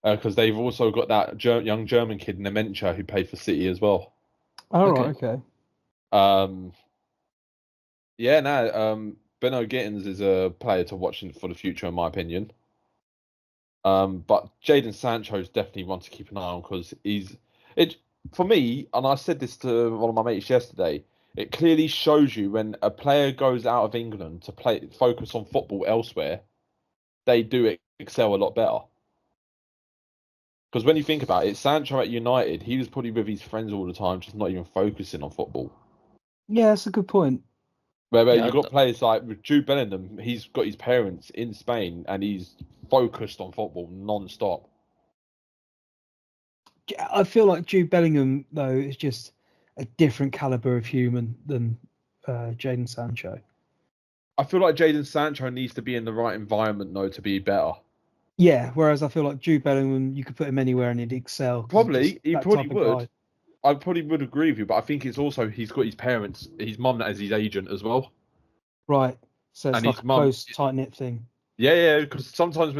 because they've also got that young German kid, Nemencha, who played for City as well. Oh, right, okay. Beno Gittins is a player to watch for the future, in my opinion. But Jadon Sancho is definitely one to keep an eye on because for me, and I said this to one of my mates yesterday, it clearly shows you when a player goes out of England to focus on football elsewhere, they do excel a lot better. Because when you think about it, Sancho at United, he was probably with his friends all the time, just not even focusing on football. Yeah, that's a good point. Where you've got players like with Jude Bellingham, he's got his parents in Spain and he's focused on football non-stop. I feel like Jude Bellingham, though, is just a different caliber of human than Jadon Sancho. I feel like Jadon Sancho needs to be in the right environment, though, to be better. Yeah, whereas I feel like Jude Bellingham, you could put him anywhere and he'd excel. He probably would. I probably would agree with you, but I think it's also he's got his parents, his mum as his agent as well. Right. So it's like a close, tight-knit thing. Yeah, because sometimes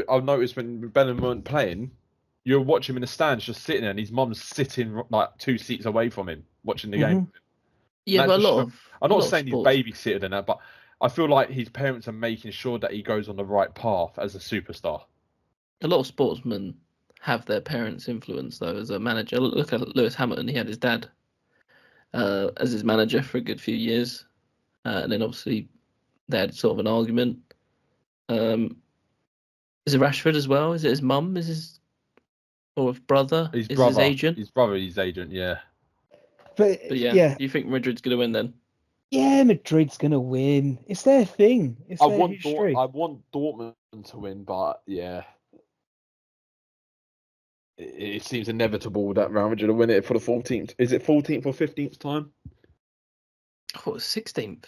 I've noticed when Bellingham weren't playing, you'll watch him in the stands just sitting there and his mum's sitting like 2 seats away from him watching the game. Yeah, but I'm not saying he's babysitted and that, but I feel like his parents are making sure that he goes on the right path as a superstar. a lot of sportsmen have their parents' influence though as a manager. Look at Lewis Hamilton; he had his dad as his manager for a good few years, and then obviously they had sort of an argument. Is it Rashford as well? Is it his mum? Is his or his brother? His is brother. His agent? His brother. His agent. Yeah. But yeah, do you think Madrid's gonna win then? Yeah, Madrid's gonna win. It's their thing. It's their history. I want Dortmund to win, but yeah, it seems inevitable that Real Madrid will win it for the 14th. Is it 14th or 15th time? I thought it was 16th.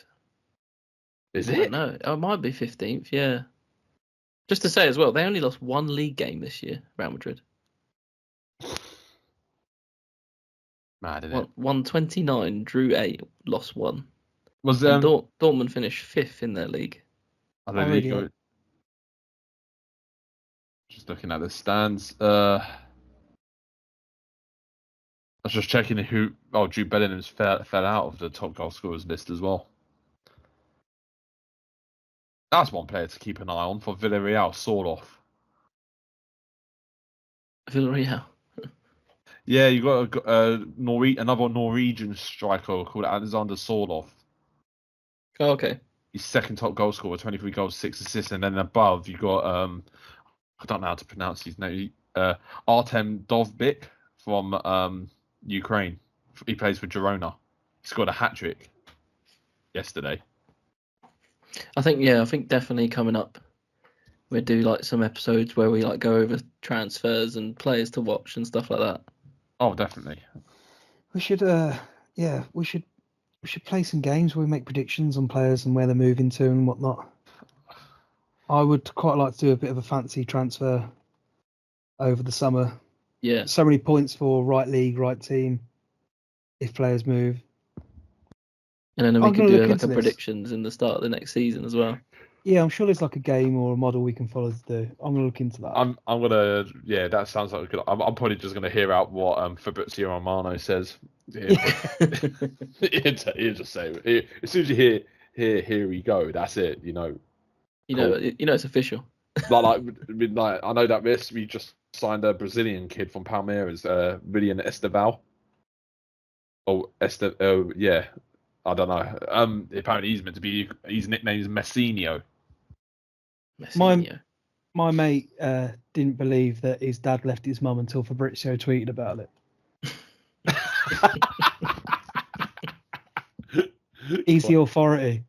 Is I it? don't know. It might be 15th. Yeah. Just to say as well, they only lost one league game this year, Real Madrid. Mad, isn't it? Won 29, drew 8, lost 1. Was Dortmund finished 5th in their league. Just looking at the stands. I was just checking who. Oh, Jude Bellingham's fell out of the top goal scorers list as well. That's one player to keep an eye on for Villarreal. Sorloth. Villarreal. Yeah, you got another Norwegian striker called Alexander Sorloth. Oh, okay. He's second top goal scorer, 23 goals, 6 assists, and then above you got I don't know how to pronounce his name. Artem Dovbyk from Ukraine. He plays for Girona. He scored a hat trick yesterday. I think definitely coming up we'll do like some episodes where we like go over transfers and players to watch and stuff like that. Oh, definitely. We should we should play some games where we make predictions on players and where they're moving to and whatnot. I would quite like to do a bit of a fancy transfer over the summer. Yeah. So many points for right league, right team if players move. And then we could do like a predictions in the start of the next season as well. Yeah, I'm sure there's like a game or a model we can follow to do. I'm gonna look into that. I'm gonna that sounds like a good. I'm probably just gonna hear out what Fabrizio Romano says. He'll just say as soon as you hear here we go, that's it. You know it's official. like I know that we just signed a Brazilian kid from Palmeiras, William Esteval. Yeah, I don't know. Apparently he's meant to be. His nickname is Messinho. My mate didn't believe that his dad left his mum until Fabrizio tweeted about it. He's the authority.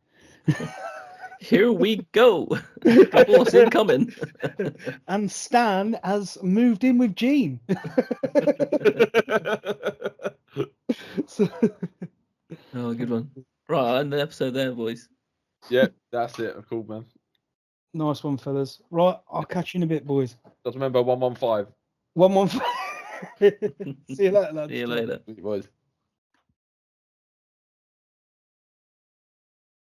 Here we go. Divorce incoming. And Stan has moved in with Gene. Oh, good one. Right, I'll end the episode there, boys. Yeah, that's it. Cool, man. Nice one, fellas. Right, I'll catch you in a bit, boys. Just remember 115. 115. See you later, lads. See you later. Boys.